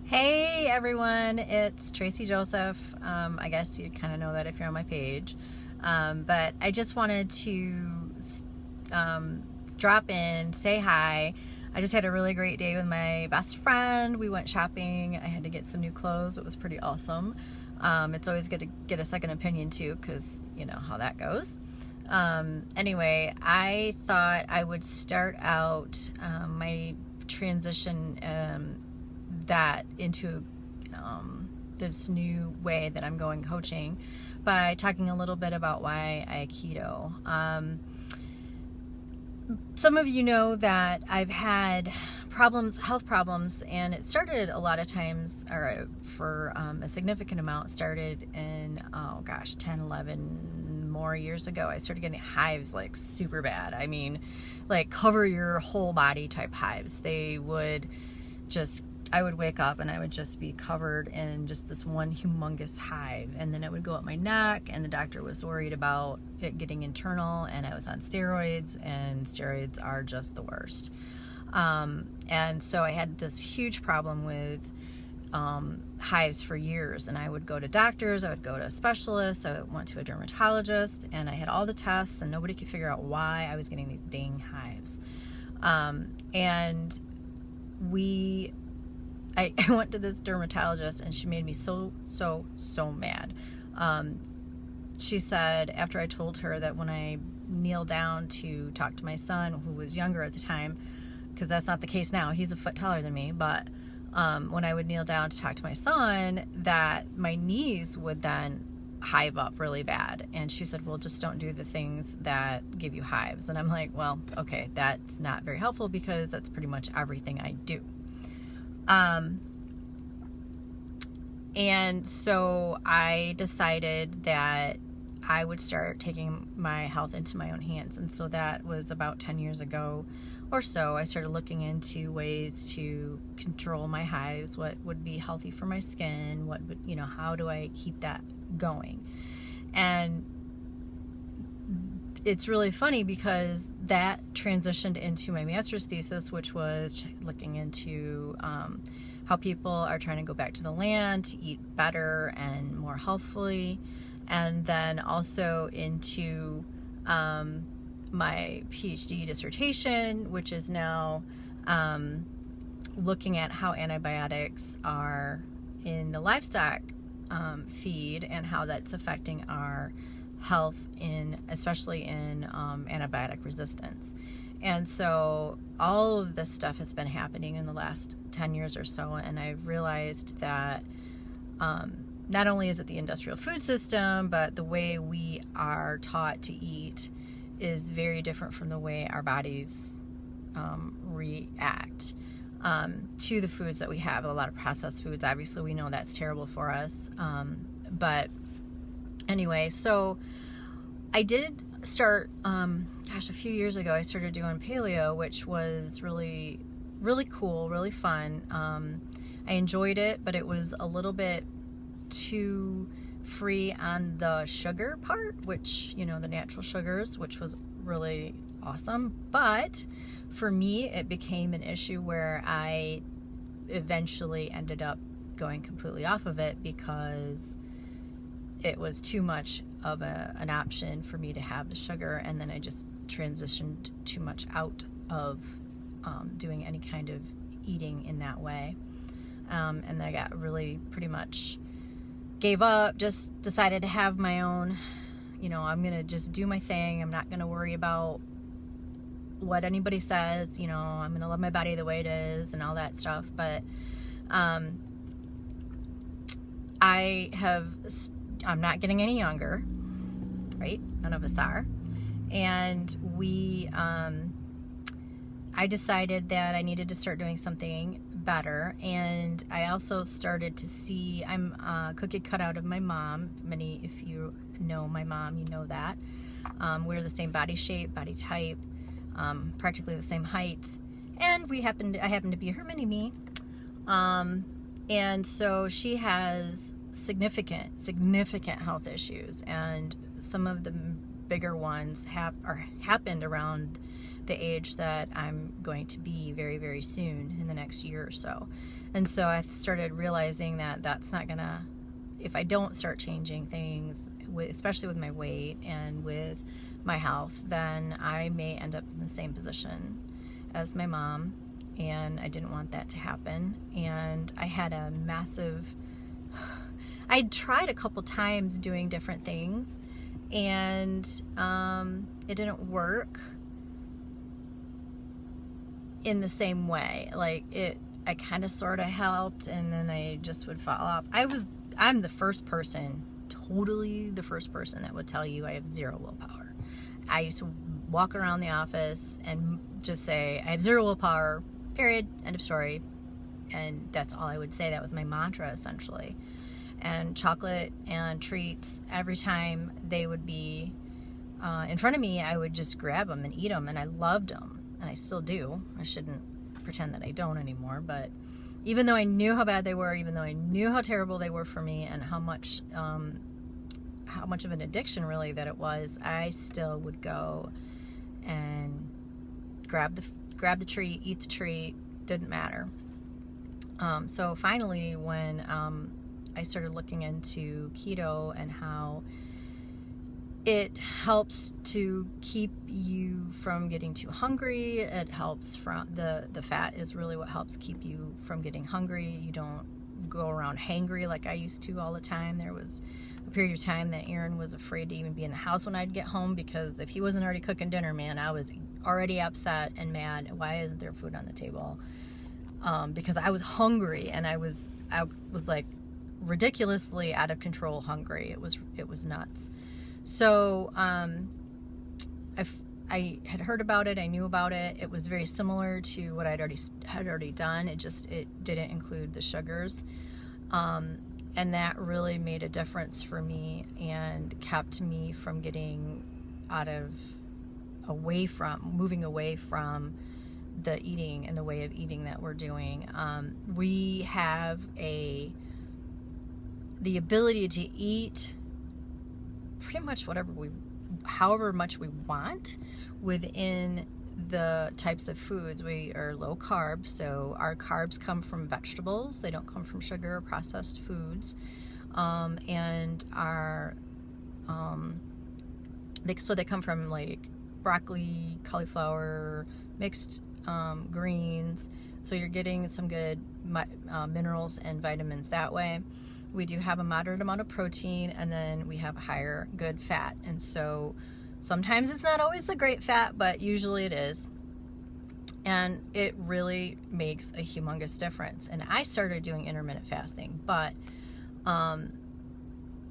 Hey everyone, it's Tracy Joseph. I guess you kind of know that if you're on my page. But I just wanted to drop in, say hi. I just had a really great day with my best friend. We went shopping. I had to get some new clothes. It was pretty awesome. It's always good to get a second opinion too, because you know how that goes. Anyway, I thought I would start out my transition that into this new way that I'm going coaching by talking a little bit about why I keto. Some of you know that I've had health problems, and it started a lot of times, or for a significant amount, started in, 10, 11 more years ago. I started getting hives like super bad. I mean, like cover your whole body type hives. I would wake up and I would just be covered in just this one humongous hive, and then it would go up my neck, and the doctor was worried about it getting internal, and I was on steroids, and steroids are just the worst. And so I had this huge problem with hives for years, and I would go to doctors, I would go to a specialist, I went to a dermatologist, and I had all the tests, and nobody could figure out why I was getting these dang hives. I went to this dermatologist, and she made me so mad. She said, after I told her that when I kneel down to talk to my son, who was younger at the time, because that's not the case now, he's a foot taller than me, but when I would kneel down to talk to my son, that my knees would then hive up really bad. And she said, well, just don't do the things that give you hives. And I'm like, well, okay, that's not very helpful, because that's pretty much everything I do. And so I decided that I would start taking my health into my own hands. And so that was about 10 years ago or so. I started looking into ways to control my hives, what would be healthy for my skin, how do I keep that going? And it's really funny, because that transitioned into my master's thesis, which was looking into how people are trying to go back to the land to eat better and more healthfully, and then also into my PhD dissertation, which is now looking at how antibiotics are in the livestock feed, and how that's affecting our health, especially in antibiotic resistance. And so all of this stuff has been happening in the last 10 years or so, and I've realized that not only is it the industrial food system, but the way we are taught to eat is very different from the way our bodies react to the foods that we have. A lot of processed foods, obviously, we know that's terrible for us. But anyway, so I did start, a few years ago, I started doing paleo, which was really, really cool, really fun. I enjoyed it, but it was a little bit too free on the sugar part, which, the natural sugars, which was really awesome. But for me, it became an issue where I eventually ended up going completely off of it, because it was too much of an option for me to have the sugar, and then I just transitioned too much out of doing any kind of eating in that way. And I got really pretty much gave up, just decided to have my own, I'm going to just do my thing. I'm not going to worry about what anybody says, I'm going to love my body the way it is and all that stuff. But I'm not getting any younger, right? None of us are. And I decided that I needed to start doing something better. And I also started to see, I'm a cookie cutout of my mom. If you know my mom, you know that. We're the same body shape, body type, practically the same height. And I happen to be her mini-me. And so she has significant health issues, and some of the bigger ones happened around the age that I'm going to be very, very soon in the next year or so. And so I started realizing that that's not gonna, if I don't start changing things, especially with my weight and with my health, then I may end up in the same position as my mom, and I didn't want that to happen. And I had a massive, I'd tried a couple times doing different things, and it didn't work in the same way. Like I kind of sort of helped, and then I just would fall off. I'm the first person, totally the first person that would tell you I have zero willpower. I used to walk around the office and just say, I have zero willpower, period, end of story. And that's all I would say. That was my mantra, essentially. And chocolate and treats, every time they would be in front of me, I would just grab them and eat them, and I loved them. And I still do. I shouldn't pretend that I don't anymore, but even though I knew how bad they were, even though I knew how terrible they were for me, and how much of an addiction really that it was, I still would go and grab the treat, eat the treat, didn't matter. So finally, when I started looking into keto and how it helps to keep you from getting too hungry. It helps from the fat is really what helps keep you from getting hungry. You don't go around hangry like I used to all the time. There was a period of time that Aaron was afraid to even be in the house when I'd get home, because if he wasn't already cooking dinner, man, I was already upset and mad. Why isn't there food on the table? Because I was hungry, and I was like ridiculously out of control hungry. It was nuts. So I had heard about it. I knew about it. It was very similar to what had already done. It didn't include the sugars, and that really made a difference for me and kept me from getting moving away from the eating and the way of eating that we're doing. We have the ability to eat pretty much however much we want within the types of foods. We are low carb, so our carbs come from vegetables. They don't come from sugar or processed foods. And they come from like broccoli, cauliflower, mixed greens. So you're getting some good minerals and vitamins that way. We do have a moderate amount of protein, and then we have a higher good fat. And so sometimes it's not always a great fat, but usually it is. And it really makes a humongous difference. And I started doing intermittent fasting, but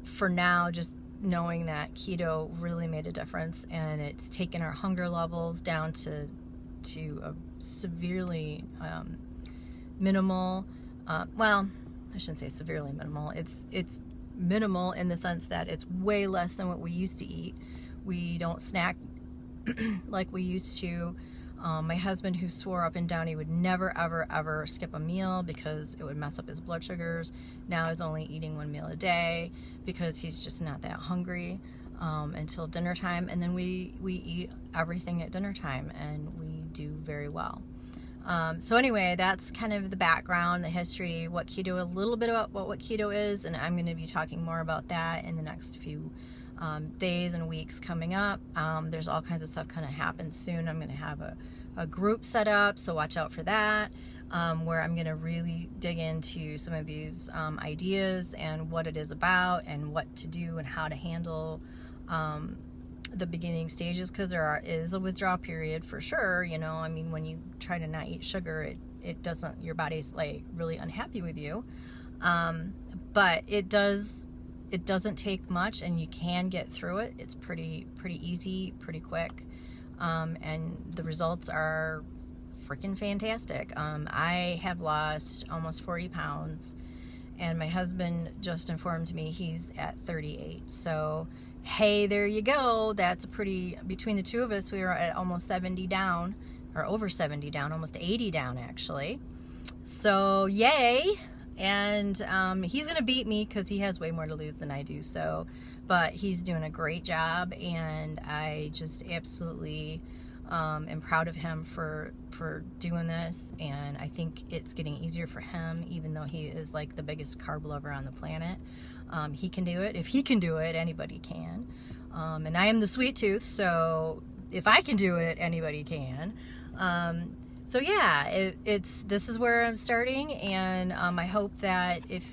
for now, just knowing that keto really made a difference, and it's taken our hunger levels down to a severely minimal, I shouldn't say severely minimal. It's minimal in the sense that it's way less than what we used to eat. We don't snack like we used to. My husband, who swore up and down he would never, ever, ever skip a meal because it would mess up his blood sugars, now is only eating one meal a day because he's just not that hungry until dinner time. And then we eat everything at dinner time, and we do very well. So anyway, that's kind of the background, the history, a little bit about what keto is, and I'm going to be talking more about that in the next few days and weeks coming up. There's all kinds of stuff kind of happen soon. I'm going to have a group set up, so watch out for that, where I'm going to really dig into some of these ideas and what it is about and what to do and how to handle the beginning stages, because there is a withdrawal period for sure. I mean, when you try to not eat sugar, it doesn't, your body's like really unhappy with you. But it doesn't take much, and you can get through it. It's pretty easy, pretty quick. And the results are freaking fantastic. I have lost almost 40 pounds, and my husband just informed me he's at 38. So hey, there you go. That's between the two of us, we were at almost 70 down, or over 70 down, almost 80 down actually. So yay. and he's gonna beat me because he has way more to lose than I do. So, but he's doing a great job, and I just absolutely am proud of him for doing this. And I think it's getting easier for him, even though he is like the biggest carb lover on the planet. He can do it. If he can do it, anybody can. And I am the sweet tooth, so if I can do it, anybody can. So yeah, this is where I'm starting, and I hope that if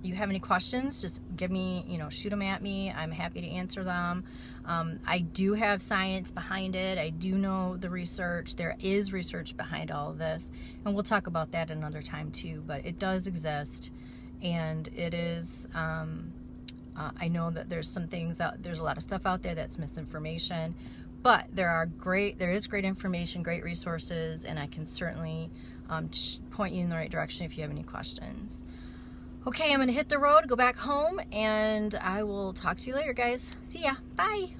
you have any questions, just give me, shoot them at me. I'm happy to answer them. I do have science behind it. I do know the research. There is research behind all of this, and we'll talk about that another time too, but it does exist, and it is, I know that there's some things out, there's a lot of stuff out there that's misinformation, but there is great information, great resources, and I can certainly point you in the right direction if you have any questions. Okay, I'm going to hit the road, go back home, and I will talk to you later, guys. See ya. Bye.